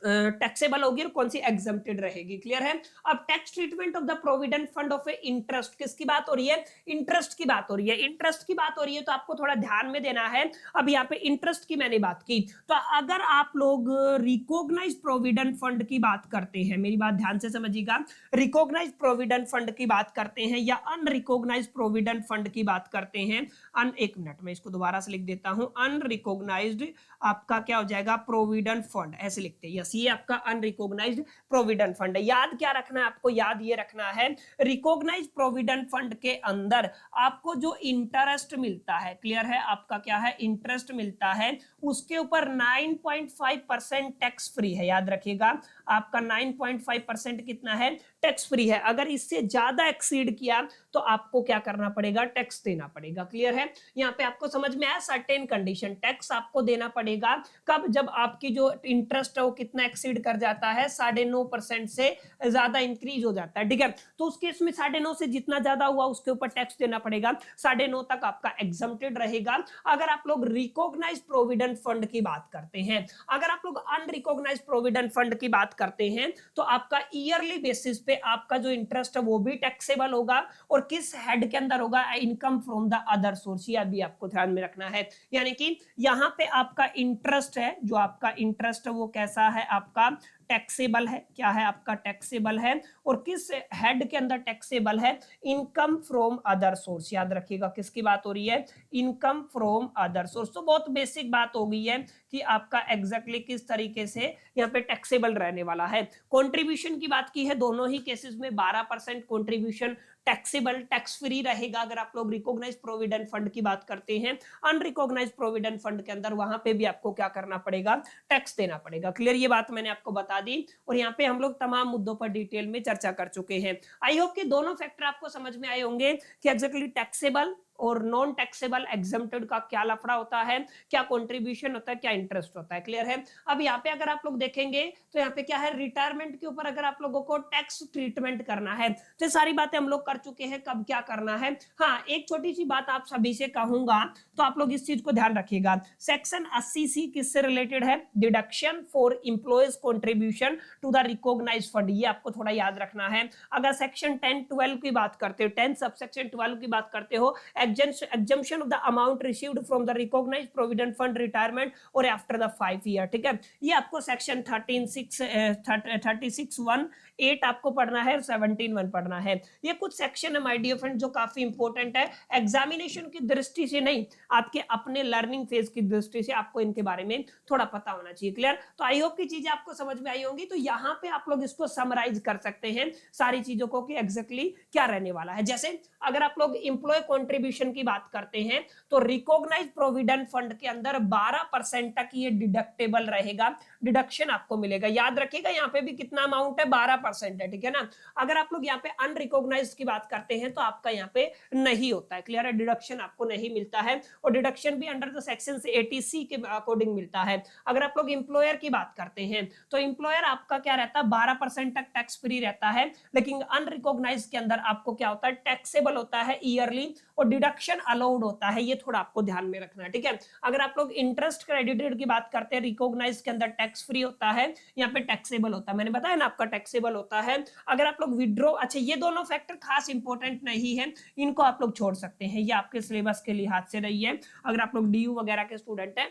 [SPEAKER 1] टैक्सेबल होगी और कौन सी एग्जम्प्टेड रहेगी, क्लियर है। अब tax treatment of the provident fund of A interest, किसकी बात हो रही है, इंटरेस्ट की बात हो रही है। इंटरेस्ट की बात हो रही है तो आपको थोड़ा ध्यान में देना है। अब यहाँ पे इंटरेस्ट की मैंने बात की, तो अगर आप लोग रिकॉग्नाइज प्रोविडेंट फंड की बात करते हैं, मेरी बात ध्यान से समझिएगा, रिकॉग्नाइज प्रोविडेंट फंड की बात करते हैं या अनरिकॉग्नाइज प्रोविडेंट फंड की बात करते हैं, एक मिनट में इसको दोबारा से लिख देता हूं, अनरिकॉग्नाइज्ड आपका क्या हो जाएगा, प्रोविडेंट फंड, ऐसे लिखते हैं, ये आपका अनरिकॉग्नाइज्ड प्रोविडेंट फंड है। याद क्या रखना है आपको, याद ये रखना है रिकॉग्नाइज्ड प्रोविडेंट फंड के अंदर आपको जो इंटरेस्ट मिलता है, क्लियर है, आपका क्या है, इंटरेस्ट मिलता है, उसके ऊपर 9.5% टैक्स फ्री है, याद रखिएगा आपका 9.5% कितना है, टैक्स फ्री है। अगर इससे ज्यादा एक्सीड किया तो आपको क्या करना पड़ेगा, टैक्स देना पड़ेगा, क्लियर है। यहाँ पे आपको समझ में आया, सर्टेन कंडीशन टैक्स आपको देना पड़ेगा कब, जब आपकी जो इंटरेस्ट है वो कितना एक्सीड कर जाता है, 9.5% से ज्यादा इंक्रीज हो जाता है, ठीक है। तो उस केस में 9.5 से जितना ज्यादा हुआ उसके ऊपर टैक्स देना पड़ेगा, 9.5 तक आपका एग्जम्प्टेड रहेगा। अगर आप लोग रिकॉग्नाइज प्रोविडेंट फंड की बात करते हैं, अगर आप लोग अनरिकॉग्नाइज प्रोविडेंट फंड की बात करते हैं तो आपका ईयरली बेसिस पे आपका जो इंटरेस्ट है वो भी टैक्सेबल होगा, और किस हेड के अंदर होगा, income from the other source, ये भी आपको ध्यान में रखना है। यानी कि यहाँ पे आपका इंटरेस्ट है, जो आपका इंटरेस्ट है वो कैसा है, आपका टैक्सेबल है, क्या है, आपका टैक्सेबल है। और किस हेड के अंदर टैक्सेबल है, इनकम फ्रॉम अदर सोर्स, याद रखिएगा किसकी बात हो रही है, इनकम फ्रॉम अदर सोर्स। तो बहुत बेसिक बात हो गई है कि आपका एग्जैक्टली किस तरीके से यहाँ पे टैक्सेबल रहने वाला है। कंट्रीब्यूशन की बात की है, दोनों ही केसेस में 12% कंट्रीब्यूशन टैक्सेबल, टैक्स फ्री रहेगा अगर आप लोग रिकॉग्नाइज प्रोविडेंट फंड की बात करते हैं। अनरिकॉग्नाइज प्रोविडेंट फंड के अंदर वहां पे भी आपको क्या करना पड़ेगा, टैक्स देना पड़ेगा, क्लियर। ये बात मैंने आपको बता दी और यहाँ पे हम लोग तमाम मुद्दों पर डिटेल में चर्चा कर चुके हैं। आई होप कि दोनों फैक्टर आपको समझ में आए होंगे कि एग्जैक्टली टैक्सेबल और नॉन टैक्सेबल एग्जम्प्टेड का क्या लफड़ा होता है, क्या कंट्रीब्यूशन होता है, क्या इंटरेस्ट होता है। क्लियर है। अब यहाँ पे अगर आप लोग देखेंगे तो यहाँ पे क्या है, रिटायरमेंट के ऊपर अगर आप लोगों को टैक्स ट्रीटमेंट करना है तो सारी बातें हम लोग कर चुके हैं, कब क्या करना है। हाँ, एक छोटी सी बात आप सभी से कहूंगा, तो आप लोग इस चीज को ध्यान रखिएगा। सेक्शन 80C किससे रिलेटेड है, deduction for employees contribution to the recognised fund, ये आपको थोड़ा याद रखना है। अगर सेक्शन 10-12 की बात करते हो, 10 सबसेक्शन 12 की बात करते हो, exemption of the amount received from the recognised provident fund retirement और आफ्टर द 5 ईयर, ठीक है। ये आपको सेक्शन 36(1)(8) आपको पढ़ना है और 17(1) पढ़ना है। ये कुछ सेक्शन है माय डियर फ्रेंड जो काफी इंपॉर्टेंट है, एग्जामिनेशन की दृष्टि से नहीं, आपके अपने लर्निंग फेज की दृष्टि से आपको इनके बारे में थोड़ा पता होना चाहिए। क्लियर। तो आई होप की चीजें आपको समझ में आई होंगी। तो यहाँ पे आप लोग इसको समराइज कर सकते हैं सारी चीजों को कि एग्जैक्टली क्या रहने वाला है। जैसे अगर आप लोग इंप्लॉय कंट्रीब्यूशन की बात करते हैं तो रिकॉग्नाइज प्रोविडेंट फंड के अंदर 12% तक ये डिडक्टेबल रहेगा, डिडक्शन आपको मिलेगा। याद रखिएगा यहाँ पे भी कितना अमाउंट है, 12% है, ठीक है ना। अगर आप लोग यहाँ पे अनरिकॉग्नाइज्ड की बात करते हैं तो आपका यहाँ पे नहीं होता है। क्लियर है, डिडक्शन आपको नहीं मिलता है और डिडक्शन भी अंडर द सेक्शन 80C के अकॉर्डिंग मिलता है। अगर आप लोग इंप्लॉयर की बात करते हैं तो इंप्लॉयर आपका क्या रहता है, 12% तक टैक्स फ्री रहता है, लेकिन अनरिकॉग्नाइज के अंदर आपको क्या होता है, टैक्सेबल होता है ईयरली और डिडक्शन अलाउड होता है। ये थोड़ा आपको ध्यान में रखना है, ठीक है। अगर आप लोग इंटरेस्ट क्रेडिटेड की बात करते हैं, रिकॉग्नाइज के अंदर टैक्स फ्री होता है, यहाँ पे टैक्सेबल होता है, मैंने बताया ना आपका टैक्सेबल होता है। अगर आप लोग विड्रॉ, अच्छा ये दोनों फैक्टर खास इंपॉर्टेंट नहीं है, इनको आप लोग छोड़ सकते हैं, ये आपके सिलेबस के लिहाज से रही है। अगर आप लोग डीयू वगैरह के स्टूडेंट हैं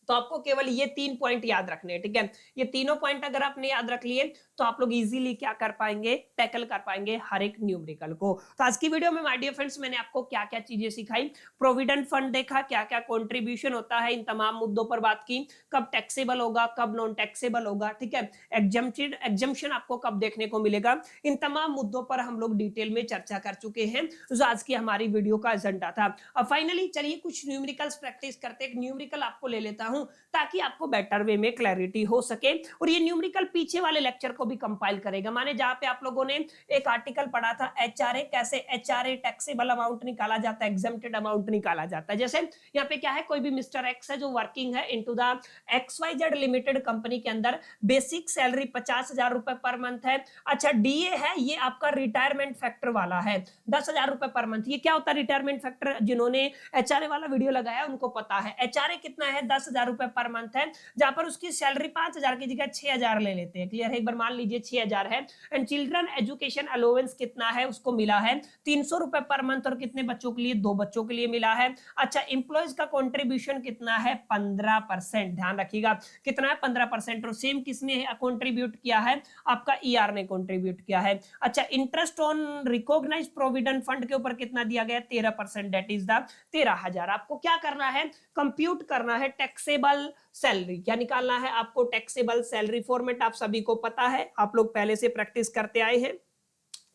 [SPEAKER 1] तो आपको केवल ये 3 पॉइंट याद रखने हैं, ठीक है। ये तीनों पॉइंट अगर आपने याद रख लिए तो आप लोग इजीली क्या कर पाएंगे, टैकल कर पाएंगे हर एक न्यूमेरिकल को। तो आज की वीडियो में माय डियर फ्रेंड्स मैंने आपको क्या क्या चीजें सिखाई, प्रोविडेंट फंड देखा, क्या क्या कंट्रीब्यूशन होता है, इन तमाम मुद्दों पर बात की, कब टैक्सेबल होगा, कब नॉन टैक्सेबल होगा, ठीक है, एग्जम्पशन आपको कब देखने को मिलेगा, इन तमाम मुद्दों पर हम लोग डिटेल में चर्चा कर चुके हैं जो आज की हमारी वीडियो का एजेंडा था। अब फाइनली चलिए कुछ न्यूमेरिकल्स प्रैक्टिस करते हैं। एक न्यूमेरिकल आपको ले लेता हूं ताकि आपको बेटर वे में क्लैरिटी हो सके, और ये न्यूमेरिकल पीछे वाले लेक्चर को भी कंपाइल करेगा। माने जहां पे आप लोगों ने एक आर्टिकल पढ़ा था एचआरए, कैसे एचआरए टैक्सेबल अमाउंट निकाला जाता है, एग्जम्प्टेड अमाउंट निकाला जाता है। जैसे यहाँ पे क्या है, कोई भी मिस्टर एक्स है जो वर्किंग है into the XYZ limited company के अंदर, बेसिक सैलरी 50,000 रुपए पर मंथ है। अच्छा डीए है, ये आपका रिटायरमेंट फैक्टर वाला है, 10,000 रुपए पर मंथ। ये क्या होता है रिटायरमेंट फैक्टर, जिन्होंने एचआरए वाला वीडियो लगाया उनको पता है। एचआरए कितना है, 10,000 रुपए पर मंथ है, जहां पर उसकी सैलरी 5,000 की जगह 6,000 ले लेते हैं। क्लियर है, एक बार मान लीजिए 6,000 है। एंड चिल्ड्रन एजुकेशन अलाउंस कितना है, उसको मिला है 300 रुपए पर मंथ, और कितने बच्चों के लिए, 2 बच्चों के लिए मिला है। अच्छा इंप्लॉयज का कंट्रीब्यूशन कितना है, 15%, ध्यान रखिएगा कितना है, 15%, और सेम किसने कंट्रीब्यूट किया है, आपका ईआर ने कंट्रीब्यूट किया है। अच्छा interest on recognise provident fund के ऊपर कितना दिया गया, 13%, दैट इज द 13,000। आपको क्या करना है, कंप्यूट करना है टैक्सेबल सैलरी। क्या निकालना है आपको, टैक्सेबल सैलरी। फॉर्मेट आप सभी को पता है, आप लोग पहले से प्रैक्टिस करते आए हैं,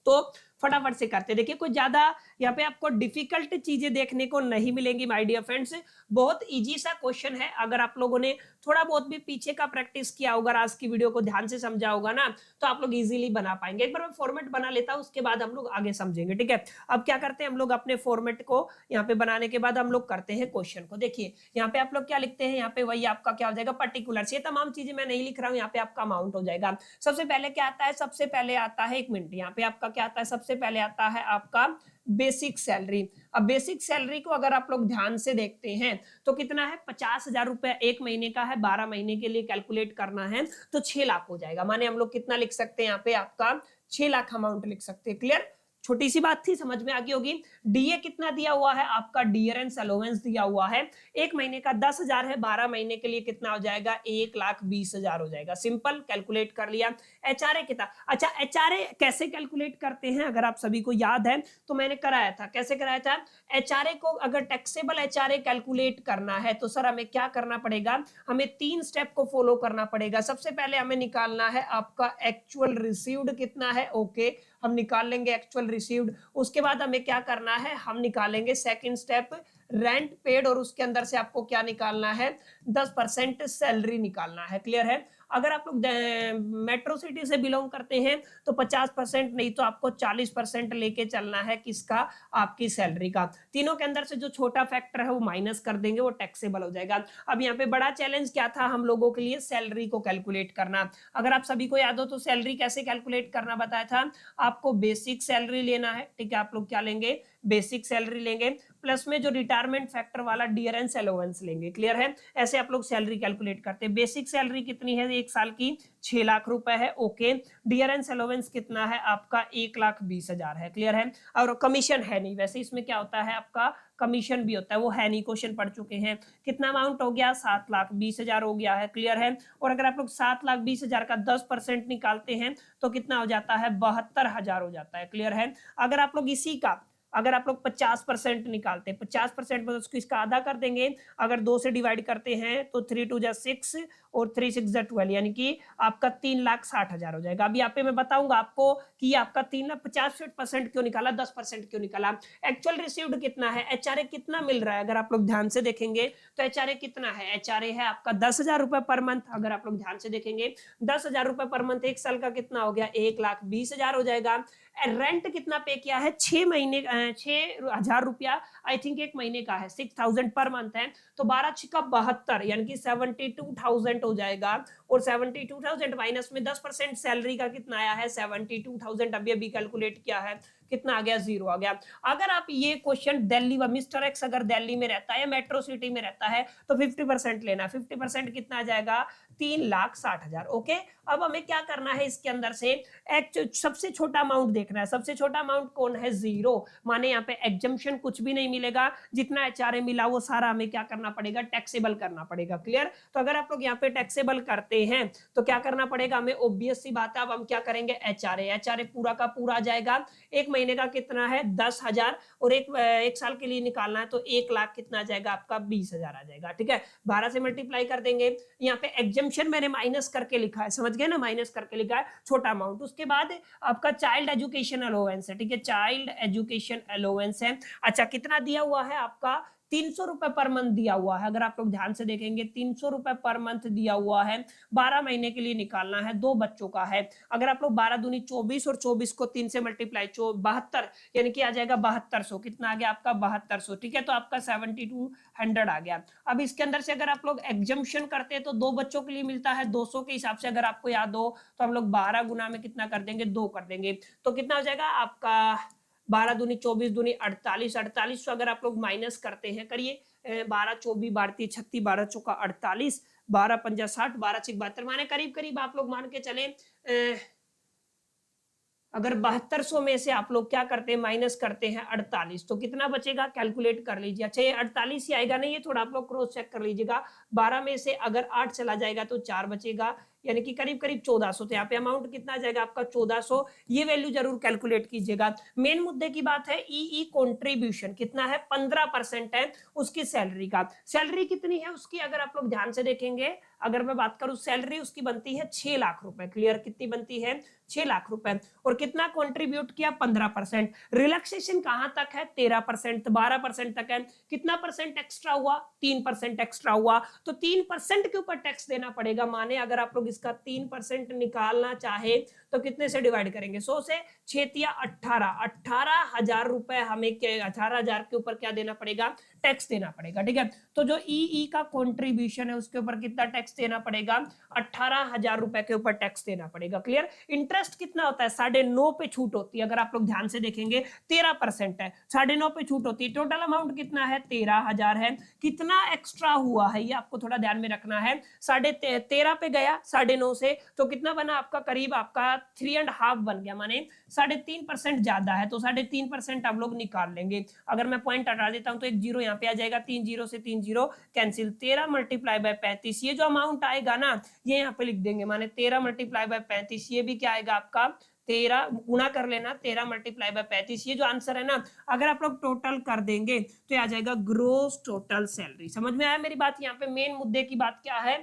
[SPEAKER 1] तो फटाफट से करते। देखिए कोई ज्यादा यहाँ पे आपको डिफिकल्ट चीजें देखने को नहीं मिलेंगी माय डियर फ्रेंड्स, बहुत इजी सा क्वेश्चन है। अगर आप लोगों ने थोड़ा बहुत भी पीछे का प्रैक्टिस किया होगा, आज की वीडियो को ध्यान से समझा होगा ना, तो आप लोग इजीली बना पाएंगे। एक बार मैं फॉर्मेट बना लेता हूं, उसके बाद हम लोग आगे समझेंगे, ठीक है। अब क्या करते हैं हम लोग, अपने फॉर्मेट को यहाँ पे बनाने के बाद हम लोग करते हैं क्वेश्चन को। देखिए यहाँ पे आप लोग क्या लिखते हैं, यहाँ पे वही आपका क्या हो जाएगा, पर्टिकुलर्स। ये तमाम चीजें मैं नहीं लिख रहा हूँ, यहाँ पे आपका अमाउंट हो जाएगा। सबसे पहले क्या आता है, सबसे पहले आता है, एक मिनट, यहाँ पे आपका क्या आता है, सबसे पहले आता है आपका बेसिक सैलरी। अब बेसिक सैलरी को अगर आप लोग ध्यान से देखते हैं तो कितना है, 50,000 रुपए एक महीने का है, 12 महीने के लिए कैलकुलेट करना है तो 6 लाख हो जाएगा। माने हम लोग कितना लिख सकते हैं, यहाँ पे आपका 6 लाख अमाउंट लिख सकते हैं। क्लियर, छोटी सी बात थी, समझ में आ गई होगी। डीए कितना दिया हुआ है आपका, डियरेंस अलाउंस दिया हुआ है, एक महीने का 10,000 है, 12 महीने के लिए कितना हो जाएगा, 1,20,000 हो जाएगा। सिंपल, कैलकुलेट कर लिया। एचआरए कितना, अच्छा एचआरए कैसे कैलकुलेट करते हैं, अगर आप सभी को याद है तो मैंने कराया था, कैसे कराया था। एचआरए को अगर टैक्सेबल एचआरए कैलकुलेट करना है तो सर हमें क्या करना पड़ेगा, हमें 3 स्टेप को फॉलो करना पड़ेगा। सबसे पहले हमें निकालना है आपका एक्चुअल रिसीव्ड कितना है, ओके हम निकाल लेंगे एक्चुअल रिसीव्ड। उसके बाद हमें क्या करना है, हम निकालेंगे सेकंड स्टेप रेंट पेड, और उसके अंदर से आपको क्या निकालना है, 10% सैलरी निकालना है। क्लियर है। अगर आप लोग मेट्रो सिटी से बिलोंग करते हैं तो 50% नहीं तो आपको 40% लेके चलना है किसका, आपकी सैलरी का। तीनों के अंदर से जो छोटा फैक्टर है वो माइनस कर देंगे, वो टैक्सेबल हो जाएगा। अब यहाँ पे बड़ा चैलेंज क्या था हम लोगों के लिए, सैलरी को कैलकुलेट करना। अगर आप सभी को याद हो तो सैलरी कैसे कैलकुलेट करना बताया था आपको, बेसिक सैलरी लेना है, ठीक है। आप लोग क्या लेंगे, बेसिक सैलरी लेंगे, प्लस में जो रिटायरमेंट फैक्टर वाला डियरेंस अलाउंस लेंगे, क्लियर है। ऐसे आप लोग सैलरी कैलकुलेट करते हैं। बेसिक सैलरी कितनी है, एक साल की 6 लाख रुपए है, ओके। डियरेंस अलाउंस कितना है आपका, 1,20,000 है, क्लियर है। और कमीशन है नहीं, वैसे इसमें क्या होता है आपका, कमीशन भी होता है, वो है नहीं, क्वेश्चन पढ़ चुके हैं। कितना अमाउंट हो गया, 7,20,000 हो गया है, क्लियर है। और अगर आप लोग 7,20,000 का 10% निकालते हैं तो कितना हो जाता है, 72,000 हो जाता है, क्लियर है। अगर आप लोग इसी का अगर आप लोग 50% निकालते हैं, 50% में उसको इसका आधा कर देंगे, अगर 2 से डिवाइड करते हैं तो 3 2 6 और 3 6 12, यानी कि आपका 3,60,000 हो जाएगा। अभी यहाँ पे मैं बताऊंगा आपको कि आपका 3,50% क्यों निकाला, 10% क्यों निकाला। एक्चुअल रिसीव्ड कितना है, एचआरए कितना मिल रहा है, अगर आप लोग ध्यान से देखेंगे तो एचआरए कितना है, एचआरए है आपका 10,000 रुपए पर मंथ। अगर आप लोग ध्यान से देखेंगे 10,000 रुपए पर मंथ, एक साल का कितना हो गया, 1,20,000 हो जाएगा। रेंट कितना पे किया है, 6,000 रुपया आई थिंक एक महीने का है, 6,000 पर मंथ है, तो 12 छिका 72 यानी कि 72,000 हो जाएगा। और 72,000 माइनस में 10% सैलरी का कितना आया है, 72,000 अभी कैलकुलेट किया है, कितना आ गया, 0 आ गया। अगर आप ये क्वेश्चन दिल्ली व मिस्टर एक्स अगर दिल्ली में रहता है, मेट्रो सिटी में रहता है, तो 50% लेना, 50% कितना आ जाएगा, 3,60,000, ओके। अब हमें क्या करना है इसके अंदर से, सबसे छोटा अमाउंट देखना है। सबसे छोटा अमाउंट कौन है, 0, माने यहाँ पे एग्जम्पशन कुछ भी नहीं मिलेगा, जितना एचआरए मिला वो सारा हमें क्या करना पड़ेगा, टैक्सेबल करना पड़ेगा, क्लियर। तो अगर आप लोग यहाँ पे टैक्सेबल करते हैं तो क्या करना पड़ेगा हमें, ऑब्वियस सी बात है। अब हम क्या करेंगे, एचआरए पूरा का पूरा जाएगा, एक महीने का कितना है, 10,000, और एक साल के लिए निकालना है तो 1,00,000 कितना आ जाएगा आपका, 20,000 आ जाएगा, ठीक है। 12 से मल्टीप्लाई कर देंगे। यहाँ पे एग्जम्पशन मैंने माइनस करके लिखा है, समझ गए ना, माइनस करके लिखा है, छोटा अमाउंट। उसके बाद आपका चाइल्ड एजुकेशन अलाउंस है, ठीक है, चाइल्ड एजुकेशन अलाउंस है। अच्छा, कितना दिया हुआ है आपका, 300 रुपए पर मंथ दिया हुआ है। अगर आप लोग ध्यान से देखेंगे 300 रुपए पर मंथ दिया हुआ है, 12 महीने के लिए निकालना है, 2 बच्चों का है। अगर आप लोग 12 दूनी 24 और 24 को 3 से मल्टीप्लाई 72, यानी कि आ जाएगा 7200, कितना आ गया आपका, 7200, ठीक है। तो आपका 7200 आ गया। अब इसके अंदर से अगर आप लोग एग्जम्पशन करते हैं तो 2 बच्चों के लिए मिलता है 200 के हिसाब से, अगर आपको याद हो तो हम लोग 12 गुना में कितना कर देंगे, 2 कर देंगे, तो कितना हो जाएगा आपका, 12 दूनी 24 दूनी 48, 48 अगर आप लोग माइनस करते हैं, करिए, 12 24 12 36 12 चौका 48, 12 पंजा 60, 12 6 72, माने करीब करीब आप लोग मान के चले, अगर 7200 में से आप लोग क्या करते हैं, माइनस करते हैं 48, तो कितना बचेगा, कैलकुलेट कर लीजिए। अच्छा, ये 48 ही आएगा, नहीं ये थोड़ा आप लोग क्रॉस चेक कर लीजिएगा। 12 में से अगर 8 चला जाएगा तो 4 बचेगा, यानी कि करीब करीब 1400। तो यहाँ पे अमाउंट कितना आ जाएगा आपका, 1400। ये वैल्यू जरूर कैलकुलेट कीजिएगा। मेन मुद्दे की बात है, ई कॉन्ट्रीब्यूशन कितना है, 15% है उसकी सैलरी का। सैलरी कितनी है उसकी, अगर आप लोग ध्यान से देखेंगे, अगर मैं बात करूं सैलरी उसकी बनती है 6 लाख रुपए, क्लियर, कितनी बनती है, 6 लाख रुपए। और कितना कंट्रीब्यूट किया, 15%। रिलैक्सेशन कहां तक है, 13%, 12% तक है। कितना परसेंट एक्स्ट्रा हुआ, 3% एक्स्ट्रा हुआ, तो 3% के ऊपर टैक्स देना पड़ेगा। माने अगर आप लोग इसका 3% निकालना चाहे तो कितने से डिवाइड करेंगे, 100 से, 6 18, 18,000 रुपए हमें 18,000 के ऊपर क्या देना पड़ेगा, टैक्स देना पड़ेगा, ठीक है। तो जो ई का कंट्रीब्यूशन है उसके ऊपर कितना टैक्स देना पड़ेगा, 18,000 रुपए के ऊपर टैक्स देना पड़ेगा, क्लियर। इंटरेस्ट कितना होता है, 9.5 पे छूट होती है, अगर आप लोग ध्यान से देखेंगे 13% है, 9.5 पे छूट होती है। टोटल अमाउंट कितना है, 13,000 है। कितना एक्स्ट्रा हुआ है ये आपको थोड़ा ध्यान में रखना है, 13.5 पे गया 9.5 से, तो कितना बना आपका, करीब आपका 3.5 बन गया, माने 3.5% ज्यादा है, तो 3.5% आप लोग निकाल लेंगे। अगर मैं पॉइंट हटा देता हूं तो एक जीरो यहाँ पे आ जाएगा, 3 जीरो से 3 जीरो कैंसिल, 13 मल्टीप्लाई बाय 35, ये जो अमाउंट आएगा ना ये यहाँ पे लिख देंगे, माने 13 मल्टीप्लाई बाय 35, ये भी क्या आएगा आपका, 13 गुणा कर लेना, 13 मल्टीप्लाई बाय 35, ये जो आंसर है ना, अगर आप लोग टोटल कर देंगे तो आ जाएगा ग्रोस टोटल सैलरी। समझ में आया मेरी बात। यहाँ पे मेन मुद्दे की बात क्या है,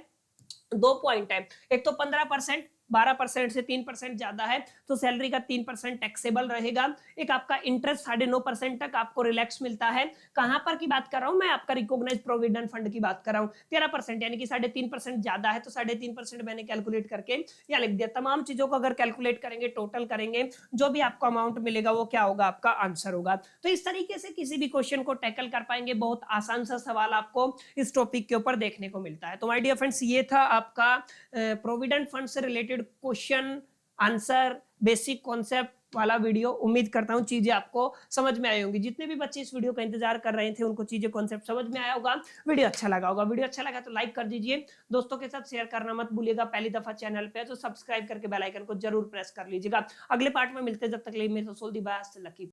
[SPEAKER 1] 2 पॉइंट है, एक तो 15%, 12% से 3% ज्यादा है तो सैलरी का 3% टैक्सेबल रहेगा। एक आपका इंटरेस्ट 9.5% तक आपको रिलैक्स मिलता है। कहां पर की बात कर रहा हूं मैं, आपका रिकॉग्नाइज प्रोविडेंट फंड की बात कर रहा हूं। 13% यानी कि 3.5% ज्यादा है तो 3.5% मैंने कैलकुलेट करके या लिख दिया। तमाम चीजों को अगर कैलकुलेट करेंगे, टोटल करेंगे, जो भी आपको अमाउंट मिलेगा वो क्या होगा, आपका आंसर होगा। तो इस तरीके से किसी भी क्वेश्चन को टैकल कर पाएंगे। बहुत आसान सा सवाल आपको इस टॉपिक के ऊपर देखने को मिलता है। तो माय डियर फ्रेंड्स, ये था आपका प्रोविडेंट फंड से related question answer basic concept वाला वीडियो। उम्मीद करता हूं चीजें आपको समझ में आई होंगी। जितने भी बच्चे इस वीडियो का इंतजार कर रहे थे उनको चीजें कॉन्सेप्ट समझ में आया होगा, वीडियो अच्छा लगा होगा। वीडियो अच्छा लगा तो लाइक कर दीजिए, दोस्तों के साथ शेयर करना मत भूलिएगा। पहली दफा चैनल पे है तो सब्सक्राइब करके बेल आइकन को जरूर प्रेस कर लीजिएगा। अगले पार्ट में मिलते हैं, जब तक के लिए मेरे सोल दी बाय, लकी।